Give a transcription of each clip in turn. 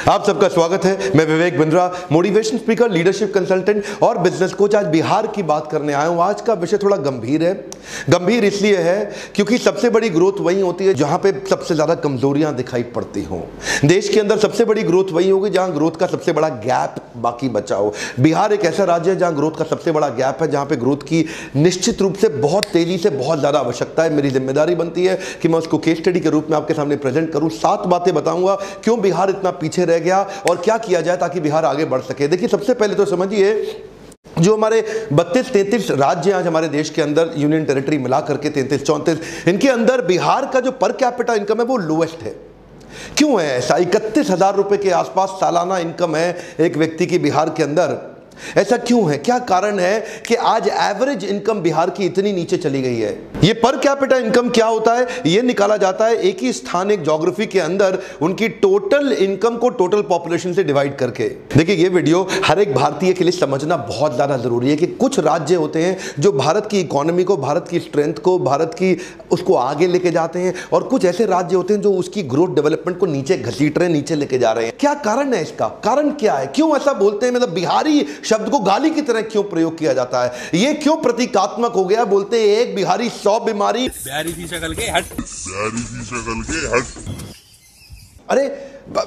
आप सबका स्वागत है। मैं Vivek Bindra, motivation speaker, leadership consultant और बिजनेस कोच। आज बिहार की बात करने आया हूं। आज का विषय थोड़ा गंभीर है। गंभीर इसलिए है क्योंकि सबसे बड़ी ग्रोथ वहीं होती है जहां पे सबसे ज्यादा कमजोरियां दिखाई पड़ती हों। देश के अंदर सबसे बड़ी ग्रोथ वहीं होगी जहां ग्रोथ का सबसे बड़ा गैप बाकी बचा हो। बिहार एक ऐसा राज्य है जहां ग्रोथ का सबसे बड़ा गैप है, जहां पे ग्रोथ की निश्चित रूप से बहुत तेजी से बहुत ज्यादा आवश्यकता है। मेरी जिम्मेदारी बनती है कि मैं उसको केस स्टडी के रूप में आपके सामने प्रेजेंट करूं। 7 बातें बताऊंगा क्यों बिहार इतना पीछे रह गया और क्या किया जाए ताकि बिहार आगे बढ़ सके। देखिए, सबसे पहले तो समझिए, जो हमारे 32-33 राज्य आज हमारे देश के अंदर, यूनियन टेरिटरी मिला करके 33-34, इनके अंदर बिहार का जो पर कैपिटा इनकम है वो लोएस्ट है। क्यों है ऐसा? 31,000 रुपए के आसपास सालाना इनकम है एक व्यक्ति की बिहार के अंदर। ऐसा क्यों है? क्या कारण है कि आज एवरेज इनकम बिहार की इतनी नीचे चली गई है? ये पर कैपिटा इनकम क्या होता है? ये निकाला जाता है एक ही स्थान, एक ज्योग्राफी के अंदर उनकी टोटल इनकम को टोटल पॉपुलेशन से डिवाइड करके। देखिए, ये वीडियो हर एक भारतीय के लिए समझना बहुत ज्यादा जरूरी है कि कुछ राज्य होते हैं जो भारत की इकोनॉमी को, भारत की स्ट्रेंथ को, भारत की उसको आगे लेके जाते हैं, और कुछ ऐसे राज्य होते हैं जो उसकी ग्रोथ डेवलपमेंट को नीचे घसीट रहे हैं, नीचे लेके जा रहे हैं। क्या कारण है इसका? कारण क्या है? क्यों ऐसा बोलते हैं? मतलब बिहारी शब्द को गाली की तरह क्यों प्रयोग किया जाता है? यह क्यों प्रतीकात्मक हो गया? बोलते हैं एक बिहारी 100 बीमारी। बिहारी की शक्ल के हट, बिहारी की शक्ल के हट। अरे,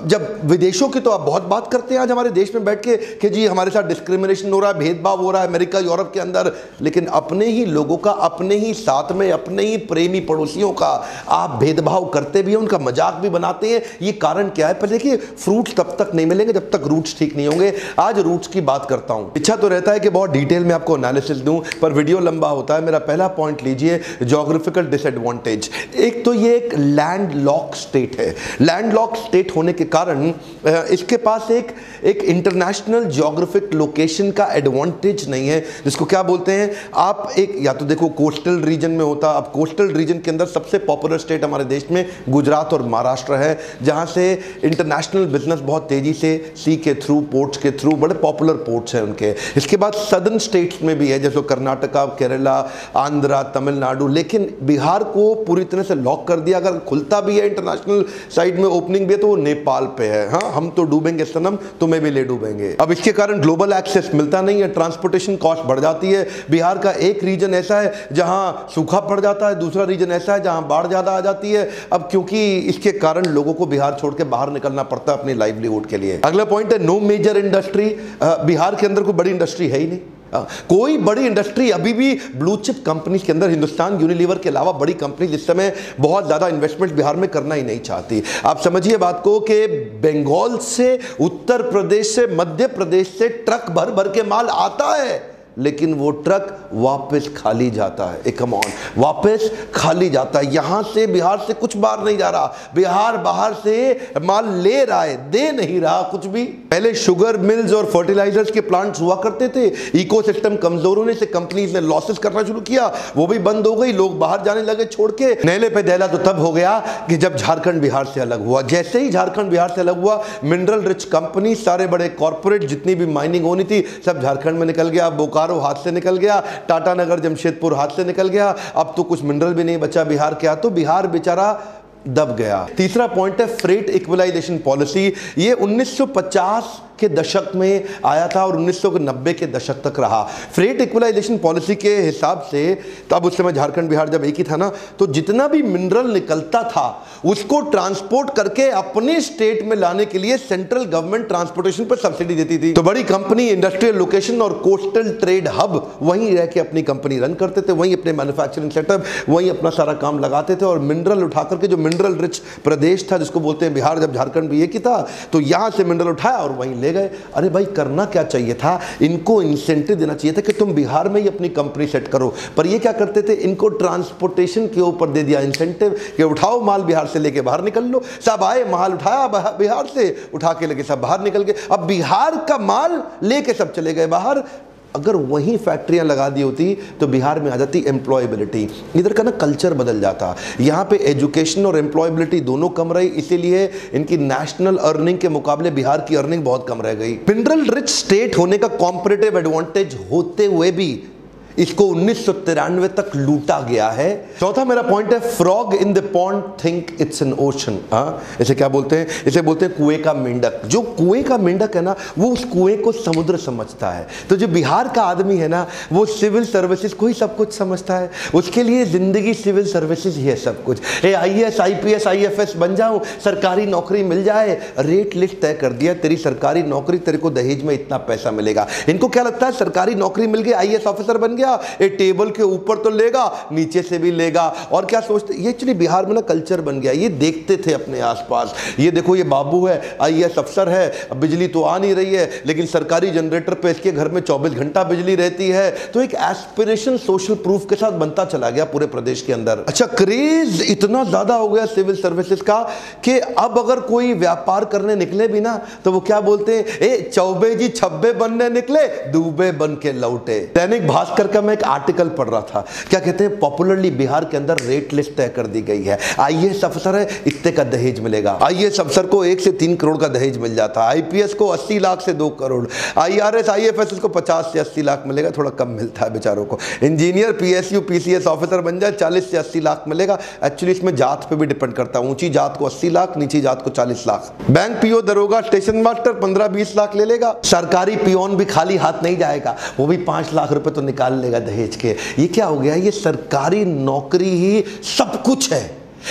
जब विदेशों की तो आप बहुत बात करते हैं आज हमारे देश में बैठ के कि जी हमारे साथ डिस्क्रिमिनेशन हो रहा है, भेदभाव हो रहा है अमेरिका यूरोप के अंदर, लेकिन अपने ही लोगों का, अपने ही साथ में अपने ही प्रेमी पड़ोसियों का आप भेदभाव करते भी हैं, उनका मजाक भी बनाते हैं। ये कारण क्या है? पर देखिए, फ्रूट्स तब तक नहीं मिलेंगे जब तक रूट्स ठीक नहीं होंगे। आज रूट्स की बात करता हूं। इच्छा तो रहता है कि बहुत डिटेल में आपको एनालिसिस दूं, पर वीडियो लंबा होता है। मेरा पहला पॉइंट लीजिए, ज्योग्राफिकल डिसएडवांटेज। एक तो ये एक लैंड लॉक स्टेट है। लैंड लॉक स्टेट होने के कारण इसके पास एक इंटरनेशनल ज्योग्राफिक लोकेशन का एडवांटेज नहीं है, जिसको क्या बोलते हैं आप, एक या तो देखो कोस्टल रीजन में होता। अब कोस्टल रीजन के अंदर सबसे पॉपुलर स्टेट हमारे देश में गुजरात और महाराष्ट्र है, जहां से इंटरनेशनल बिजनेस बहुत तेजी से सी के थ्रू, पोर्ट्स के थ्रू, बड़े पॉपुलर पोर्ट्स हैं उनके। इसके बाद सदर्न स्टेट्स में भी है, जैसे कर्नाटका, केरला, आंध्रा, तमिलनाडु। लेकिन बिहार को पूरी तरह से लॉक कर दिया। अगर खुलता भी है इंटरनेशनल साइड में, ओपनिंग भी है, तो वो नेपाल पे है। हाँ, हम तो डूबेंगे सनम, तुम्हें भी ले डूबेंगे। अब इसके कारण ग्लोबल एक्सेस मिलता नहीं है, ट्रांसपोर्टेशन कॉस्ट बढ़ जाती है। बिहार का एक रीजन ऐसा है जहां सूखा पड़ जाता है, दूसरा रीजन ऐसा है जहां बाढ़ ज्यादा आ जाती है। अब क्योंकि इसके कारण लोगों को बिहार छोड़ के बाहर निकलना पड़ता है अपनी लाइवलीहुड के लिए। अगला पॉइंट है नो मेजर इंडस्ट्री। बिहार के अंदर कोई बड़ी इंडस्ट्री है ही नहीं। कोई बड़ी इंडस्ट्री अभी भी ब्लू चिप कंपनी के अंदर, हिंदुस्तान यूनिलीवर के अलावा बड़ी कंपनी इस समय बहुत ज्यादा इन्वेस्टमेंट बिहार में करना ही नहीं चाहती। आप समझिए बात को कि बंगाल से, उत्तर प्रदेश से, मध्य प्रदेश से ट्रक भर भर के माल आता है, लेकिन वो ट्रक वापस खाली जाता है। एक कम ऑन, वापस खाली जाता है। यहां से, बिहार से कुछ बाहर नहीं जा रहा। बिहार बाहर से माल ले रहा है, दे नहीं रहा कुछ भी। पहले शुगर मिल्स और फर्टिलाइजर्स के प्लांट्स हुआ करते थे। इकोसिस्टम कमजोर होने से कंपनीज ने लॉसेस करना शुरू किया, वो भी बंद हो गई। लोग बाहर जाने लगे छोड़ के। नेले पे दहला तो तब हो गया कि जब झारखंड बिहार से अलग हुआ। जैसे ही झारखंड बिहार से अलग हुआ, मिनरल रिच कंपनी, सारे बड़े कॉर्पोरेट, जितनी भी माइनिंग होनी थी, सब झारखंड में निकल गया। बोकारो हाथ से निकल गया, टाटा नगर, जमशेदपुर हाथ से निकल गया। अब तो कुछ मिनरल भी नहीं बचा बिहार के, तो बिहार बेचारा दब गया। तीसरा पॉइंट है फ्रेट इक्वलाइजेशन पॉलिसी। ये 1950 के दशक में आया था और 1990 के दशक तक रहा। फ्रेट इक्वलाइजेशन पॉलिसी के हिसाब से, तब उस समय झारखंड बिहार जब एक ही था ना, तो जितना भी मिनरल निकलता था उसको ट्रांसपोर्ट करके अपने स्टेट में लाने के लिए सेंट्रल गवर्नमेंट ट्रांसपोर्टेशन पर सब्सिडी देती थी। तो बड़ी कंपनी, इंडस्ट्रियल लोकेशन और कोस्टल ट्रेड हब वहीं रह के अपनी कंपनी रन करते थे, वहीं अपने मैन्युफैक्चरिंग सेटअप, वहीं अपना सारा काम लगाते थे। और मिनरल उठा करके, जो मिनरल रिच प्रदेश था जिसको बोलते हैं बिहार, जब झारखंड भी एक ही था, तो यहां से मिनरल उठाया और वहीं ले गए। अरे भाई, करना क्या चाहिए था? इनको इंसेंटिव देना चाहिए था कि तुम बिहार में ही अपनी कंपनी सेट करो। पर ये क्या करते थे? इनको ट्रांसपोर्टेशन के ऊपर दे दिया इंसेंटिव कि उठाओ माल, बिहार से लेके बाहर निकल लो। सब आए, माल उठाया बिहार से, उठा के लेके सब बाहर निकल गए। अब बिहार का माल लेके सब चले गए बाहर। अगर वहीं फैक्ट्रियां लगा दी होती तो बिहार में आ जाती एम्प्लॉयबिलिटी। इधर का ना कल्चर बदल जाता। यहाँ पे एजुकेशन और एम्प्लॉयबिलिटी दोनों कम रही, इसीलिए इनकी नेशनल अर्निंग के मुकाबले बिहार की अर्निंग बहुत कम रह गई। मिनरल रिच स्टेट होने का कॉम्पिटिटिव एडवांटेज होते हुए भी इसको 1993 तक लूटा गया है। चौथा मेरा पॉइंट है, frog in the pond think it's an ocean. इसे क्या बोलते हैं? इसे बोलते हैं कुएं का मेंढक। जो कुएं का मेंढक है ना, वो उस कुएं को समुद्र समझता है। तो जो बिहार का आदमी है ना, वो सिविल सर्विसेज को ही सब कुछ समझता है। उसके लिए जिंदगी सिविल सर्विसेज ही है सब कुछ। IAS IPS IFS बन जाऊं, सरकारी नौकरी मिल जाए, रेट लिस्ट तय कर दिया, तेरी सरकारी नौकरी, तेरे को दहेज में इतना पैसा मिलेगा। इनको क्या लगता है, सरकारी नौकरी मिल गई, IAS ऑफिसर बन गया, ये टेबल के ऊपर तो लेगा, नीचे से भी लेगा। और क्या सोचते, ये एक्चुअली बिहार में ना कल्चर बन गया। ये देखते थे अपने आसपास, ये देखो ये बाबू है, IAS अफसर है, अब बिजली तो आ नहीं रही है, लेकिन सरकारी जनरेटर पे इसके घर में 24 घंटा बिजली रहती है। तो एक एस्पिरेशन सोशल प्रूफ के साथ बनता चला गया पूरे प्रदेश के अंदर। अच्छा, क्रेज इतना ज्यादा हो गया सिविल सर्विसेज का कि अब अगर कोई व्यापार करने निकले भी ना, तो वो क्या बोलते हैं, ए चौबे जी छब्बे बनने निकले, दूबे बन के लौटे। दैनिक भास्कर का मैं एक आर्टिकल पढ़ रहा था, क्या कहते हैं, पॉपुलरली बिहार के अंदर रेट लिस्ट तय कर दी गई है। IAS अफसर है, इतने का दहेज मिलेगा। IAS अफसर को 1 से 3 करोड़ का दहेज मिल जाता है, IPS को 80 लाख से 2 करोड़, IRS IFS को 50 से 80 लाख मिलेगा, थोड़ा कम मिलता है बेचारों को। इंजीनियर PSU PCS ऑफिसर बन जाए, 40 से 80 लाख मिलेगा। एक्चुअली इसमें जात पे भी डिपेंड करता है, ऊंची जात को 80 लाख, नीची जात को 40 लाख। बैंक PO दरोगा स्टेशन मास्टर 15-20 लाख ले लेगा। सरकारी पियोन भी खाली हाथ नहीं जाएगा, वो भी 5 लाख रुपए तो निकाल लेगा दहेज के। ये क्या हो गया, ये सरकारी नौकरी ही सब कुछ है।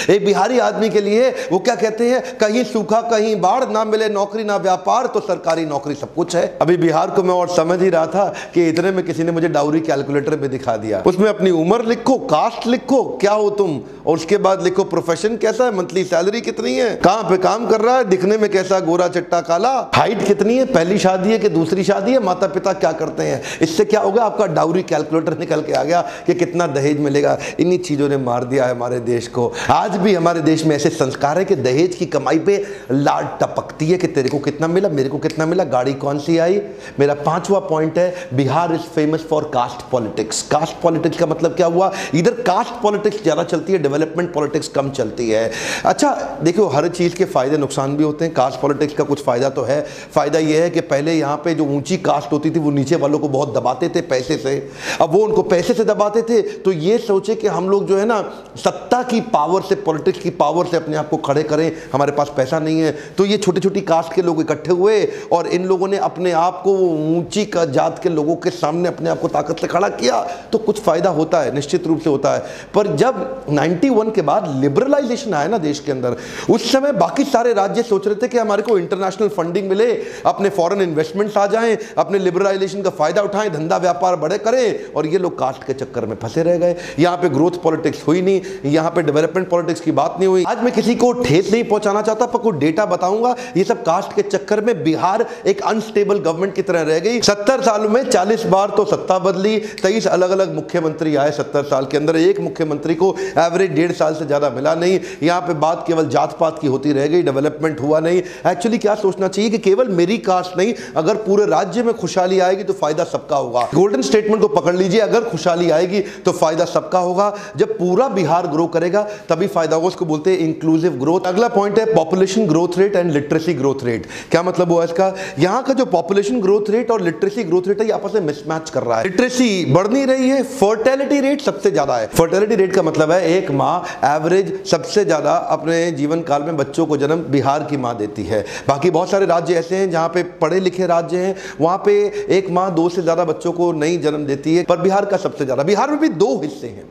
एक बिहारी आदमी के लिए वो क्या कहते हैं, कहीं सूखा कहीं बाढ़, ना मिले नौकरी ना व्यापार, तो सरकारी नौकरी सब कुछ है। अभी बिहार को मैं और समझ ही रहा था कि इतने में किसी ने मुझे डाउरी कैलकुलेटर भी दिखा दिया। उसमें अपनी उम्र लिखो, कास्ट लिखो, क्या हो तुम, और उसके बाद लिखो प्रोफेशन कैसा है, मंथली सैलरी कितनी है, कहां पे काम कर रहा है, दिखने में कैसा, गोरा चिट्टा काला, हाइट कितनी है, पहली शादी है कि दूसरी शादी है, माता पिता क्या करते हैं। इससे क्या होगा, आपका डाउरी कैलकुलेटर निकल के आ गया कि कितना दहेज मिलेगा। इन्हीं चीजों ने मार दिया है हमारे देश को। आज भी हमारे देश में ऐसे संस्कार है कि दहेज की कमाई पे लाड टपकती है कि तेरे को कितना मिला, मेरे को कितना मिला, गाड़ी कौन सी आई। मेरा 5वां पॉइंट है, Bihar is famous for caste politics. Caste politics का मतलब क्या हुआ, इधर कास्ट पॉलिटिक्स ज्यादा चलती है, डेवलपमेंट पॉलिटिक्स कम चलती है। अच्छा देखो, हर चीज के फायदे नुकसान भी होते हैं। कास्ट पॉलिटिक्स का कुछ फायदा तो है। फायदा यह है कि पहले यहाँ पे जो ऊंची कास्ट होती थी वो नीचे वालों को बहुत दबाते थे पैसे से। अब वो उनको पैसे से दबाते थे, तो ये सोचे कि हम लोग जो है ना, सत्ता की पावर से, पॉलिटिक्स की पावर से अपने आप को खड़े करें। हमारे पास पैसा नहीं है, तो ये छोटी छोटी कास्ट के लोग इकट्ठे हुए और इन लोगों ने अपने आप को ऊंची जात के लोगों के सामने अपने आप को ताकत से खड़ा किया। तो कुछ फायदा होता है, निश्चित रूप से होता है। पर जब 91 के बाद लिबरलाइजेशन आया ना देश के अंदर, उस समय बाकी सारे राज्य सोच रहे थे कि हमारे को इंटरनेशनल फंडिंग मिले, अपने फॉरेन इन्वेस्टमेंट्स आ जाएं, अपने लिबरलाइजेशन का फायदा उठाएं, धंधा व्यापार बड़े करें। और ये लोग कास्ट के चक्कर में फंसे रह गए। यहाँ पे ग्रोथ पॉलिटिक्स हुई नहीं, यहाँ पे डेवलपमेंट पॉलिटिक्स की बात नहीं हुई। आज मैं किसी को ठेस नहीं पहुंचाना चाहता, पर कोई डेटा बताऊंगा। ये सब कास्ट के चक्कर में बिहार एक अनस्टेबल गवर्नमेंट की तरह रह गई। 70 सालों में 40 बार तो सत्ता बदली, 23 अलग अलग मुख्यमंत्री आए 70 साल के अंदर। एक मुख्यमंत्री को एवरेज 1.5 साल से ज्यादा मिला नहीं। यहाँ पे बात केवल जात पात की होती रह गई, डेवलपमेंट हुआ नहीं। एक्चुअली क्या सोचना चाहिए कि केवल मेरी कास्ट नहीं, अगर पूरे राज्य में खुशहाली आएगी तो फायदा सबका होगा। गोल्डन स्टेटमेंट को पकड़ लीजिए, अगर खुशहाली आएगी तो फायदा सबका होगा। जब पूरा बिहार ग्रो करेगा तभी फायदा होगा। उसको बोलते हैं इंक्लूसिव ग्रोथ। अगला पॉइंट है population growth rate and literacy growth rate. क्या मतलब हुआ इसका, यहां का जो पॉपुलेशन ग्रोथ रेट और लिटरेसी ग्रोथ रेट है, ये आपस में मिसमैच कर रहा है। लिटरेसी बढ़ नहीं रही है, फर्टिलिटी रेट सबसे ज्यादा है। फर्टिलिटी रेट का मतलब है एक माँ एवरेज सबसे ज्यादा अपने जीवन काल में बच्चों को जन्म बिहार की माँ देती है। बाकी बहुत सारे राज्य ऐसे हैं जहां पे पढ़े लिखे राज्य हैं, वहां पे एक माँ 2 से ज्यादा बच्चों को नहीं जन्म देती है, पर बिहार का सबसे ज्यादा। बिहार में भी 2 हिस्से हैं,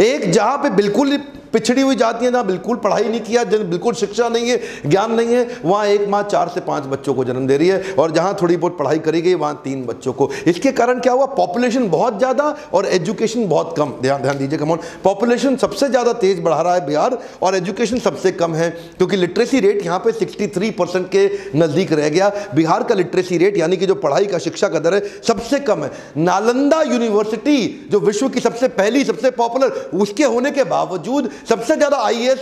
एक जहां पे बिल्कुल पिछड़ी हुई जाती है, जहां बिल्कुल पढ़ाई नहीं किया, बिल्कुल शिक्षा नहीं है, ज्ञान नहीं है, वहां एक माँ 4 से 5 बच्चों को जन्म दे रही है। और जहां थोड़ी बहुत पढ़ाई करी गई वहां 3 बच्चों को। इसके कारण क्या हुआ, पॉपुलेशन बहुत ज्यादा और एजुकेशन बहुत कम। ध्यान दीजिए, कम ऑन, पॉपुलेशन सबसे ज्यादा तेज बढ़ा रहा है बिहार और एजुकेशन सबसे कम है, क्योंकि लिटरेसी रेट यहाँ पे 63% के नजदीक रह गया। बिहार का लिटरेसी रेट यानी कि जो पढ़ाई का, शिक्षा का दर है, सबसे कम है। नालंदा यूनिवर्सिटी जो विश्व की सबसे पहली, सबसे पॉपुलर, उसके होने के बावजूद, सबसे ज्यादा IAS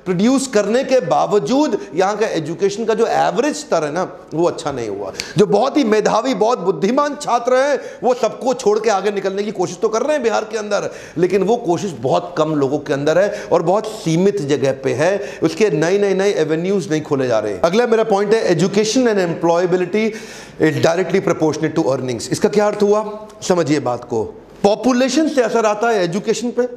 प्रोड्यूस करने के बावजूद, यहां का एजुकेशन का जो एवरेज स्तर है ना, वो अच्छा नहीं हुआ। जो बहुत ही मेधावी, बहुत बुद्धिमान छात्र हैं, वो सबको छोड़ के आगे निकलने की कोशिश तो कर रहे हैं बिहार के अंदर, लेकिन वो कोशिश बहुत कम लोगों के अंदर है और बहुत सीमित जगह पे है। उसके नए एवेन्यूज नहीं खोले जा रहे। अगला मेरा पॉइंट है education and employability is directly proportionate to earnings. इसका क्या अर्थ हुआ, समझिए बात को। पॉपुलेशन से असर आता है एजुकेशन पे,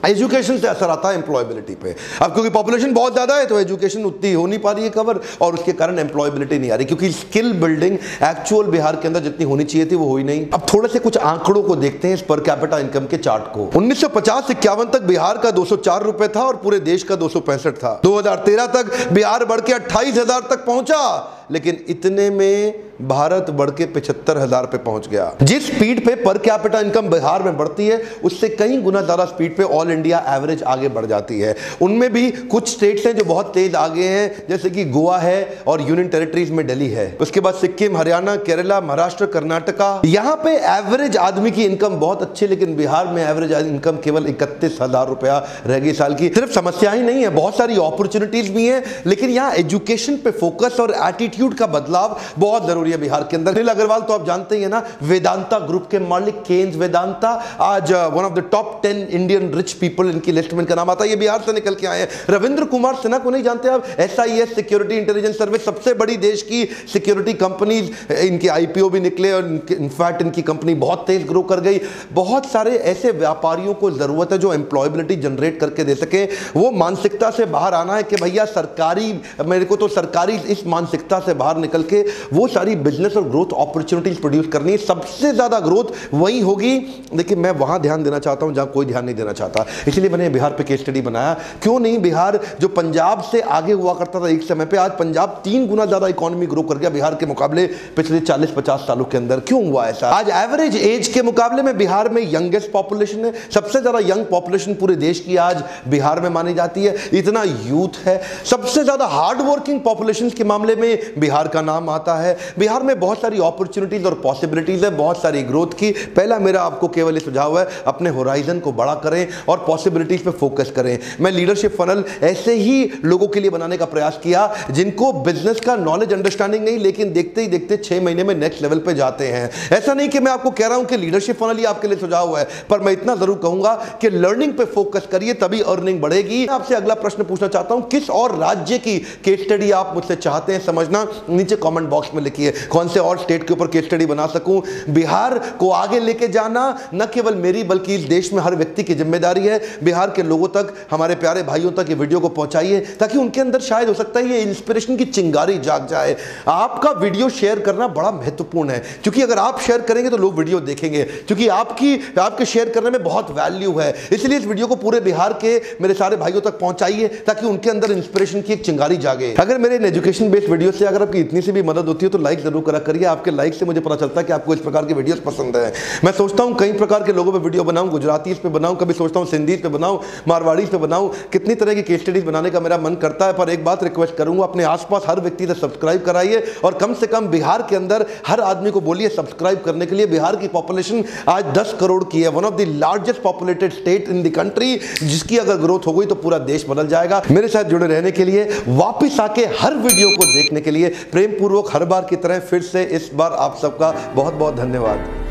एजुकेशन से असर आता है एम्प्लॉयबिलिटी पे। अब क्योंकि पॉपुलेशन बहुत ज़्यादा है तो एजुकेशन उतनी हो नहीं पा रही है कवर, और उसके कारण एम्प्लॉयबिलिटी नहीं आ रही, क्योंकि स्किल बिल्डिंग एक्चुअल बिहार के अंदर जितनी होनी चाहिए थी वो हुई नहीं। अब थोड़े से कुछ आंकड़ों को देखते हैं इस पर कैपिटा इनकम के चार्ट को। 1950 से 51 तक बिहार का 204 रुपए था और पूरे देश का 265 था। 2013 तक बिहार बढ़ के 28,000 तक पहुंचा, लेकिन इतने में भारत बढ़ के 75,000 पे पहुंच गया। जिस स्पीड पे पर कैपिटा इनकम बिहार में बढ़ती है उससे कई गुना ज्यादा स्पीड पे ऑल इंडिया एवरेज आगे बढ़ जाती है। उनमें भी कुछ स्टेट्स हैं जो बहुत तेज आगे हैं, जैसे कि गोवा है और यूनियन टेरिटरीज में दिल्ली है। उसके बाद सिक्किम, हरियाणा, केरला, महाराष्ट्र, कर्नाटका। यहां पे एवरेज आदमी की इनकम बहुत अच्छी, लेकिन बिहार में एवरेज इनकम केवल 31,000 रुपया रह गई साल की। सिर्फ समस्या ही नहीं है, बहुत सारी अपॉर्चुनिटीज भी हैं, लेकिन यहां एजुकेशन पे फोकस और एटीट्यूड का बदलाव बहुत जरूरी है बिहार के अंदर। अनिल अग्रवाल तो आप जानते ही है ना, वेदांता ग्रुप के मालिक, केन्स वेदांता, आज one of the top 10 Indian rich people इनकी लिस्ट में इनका नाम आता है। ये बिहार से निकल के आए हैं। रविंद्र कुमार सिन्हा को नहीं जानते आप? SIS सिक्योरिटी इंटेलिजेंस सर्विस, सबसे बड़ी देश की सिक्योरिटी कंपनीज, इनके IPO भी निकले और इनफैक्ट इनकी कंपनी बहुत तेज ग्रो कर गई। बहुत सारे ऐसे व्यापारियों को जरूरत है जो एम्प्लॉयबिलिटी जनरेट करके दे सके। वो मानसिकता से बाहर आना है कि भैया सरकारी, मेरे को तो सरकारी, इस मानसिकता से बाहर निकल के वो सारी बिजनेस और ग्रोथ अपॉर्चुनिटीज प्रोड्यूस करनी है। सबसे ज्यादा ग्रोथ वही होगी, लेकिन मैं वहां ध्यान देना चाहता हूं जहां कोई ध्यान नहीं देना चाहता। इसलिए मैंने बिहार पे केस स्टडी बनाया। क्यों नहीं, बिहार जो पंजाब से आगे हुआ करता था एक समय पे, आज पंजाब 3 गुना ज्यादा इकोनॉमी ग्रो कर गया बिहार के मुकाबले पिछले 40-50 सालों के अंदर। क्यों हुआ ऐसा? आज एवरेज एज के मुकाबले में बिहार में यंगेस्ट पॉपुलेशन है, सबसे ज्यादा यंग पॉपुलेशन पूरे देश की आज बिहार में मानी जाती है। इतना यूथ है, सबसे ज्यादा हार्ड वर्किंग पॉपुलेशन के मामले में बिहार का नाम आता है। बिहार में बहुत सारी अपॉर्चुनिटीज और पॉसिबिलिटीज है, बहुत सारी ग्रोथ की। पहला मेरा आपको केवल ये सुझाव है, अपने होराइजन को बड़ा करें और पॉसिबिलिटीज पे फोकस करें। मैं लीडरशिप फनल ऐसे ही लोगों के लिए बनाने का प्रयास किया जिनको बिजनेस का नॉलेज अंडरस्टैंडिंग नहीं, लेकिन देखते ही देखते 6 महीने में नेक्स्ट लेवल पे जाते हैं। ऐसा नहीं कि मैं आपको कह रहा हूं कि लीडरशिप फनल ही आपके लिए सुझाव है, पर मैं इतना जरूर कहूंगा कि लर्निंग पे फोकस करिए, तभी अर्निंग बढ़ेगी। आपसे अगला प्रश्न पूछना चाहता हूं, किस और राज्य की केस स्टडी आप मुझसे चाहते हैं समझना, नीचे कमेंट बॉक्स में लिखिए। कौन से और स्टेट के ऊपर केस स्टडी बना सकूं। बिहार को आगे लेके जाना न केवल मेरी बल्कि इस देश में हर व्यक्ति की जिम्मेदारी है। बिहार के लोगों तक, हमारे प्यारे भाइयों तक ये वीडियो को पहुंचाइए, ताकि उनके अंदर शायद हो सकता है ये इंस्पिरेशन की चिंगारी जाग जाए। आपका वीडियो शेयर करना बड़ा महत्वपूर्ण है, क्योंकि अगर आप शेयर करेंगे तो लोग वीडियो देखेंगे, क्योंकि आपके शेयर करने में बहुत वैल्यू है। इसलिए इस वीडियो को पूरे बिहार के मेरे सारे भाइयों तक पहुंचाइए, ताकि उनके अंदर इंस्पिरेशन की एक चिंगारी जागे। अगर मेरे एजुकेशन बेस्ड वीडियो से अगर आपकी इतनी सी भी मदद होती है तो लाइक जरूर करा करिए। आपके लाइक से मुझे पता चलता है कि आपको इस प्रकार के वीडियोस पसंद है। मैं सोचता हूं कई प्रकार के लोगों पे वीडियो बनाऊं, गुजराती पे बनाऊं, कभी सोचता हूं सिंधी पे बनाऊं, मारवाड़ी पे बनाऊं, कितनी तरह की केस स्टडीज बनाने का मेरा मन करता है। पर एक बात रिक्वेस्ट करूंगा, अपने आसपास हर व्यक्ति से सब्सक्राइब कराइए और कम से कम बिहार के अंदर हर आदमी को बोलिए सब्सक्राइब करने के लिए। बिहार की पॉपुलेशन आज 10 करोड़ की है, one of the largest populated state in the country, जिसकी अगर ग्रोथ हो गई तो पूरा देश बदल जाएगा। मेरे साथ जुड़े रहने के लिए, वापिस आके हर वीडियो को देखने के लिए प्रेम पूर्वक हर बार की तरह फिर से इस बार आप सबका बहुत बहुत धन्यवाद।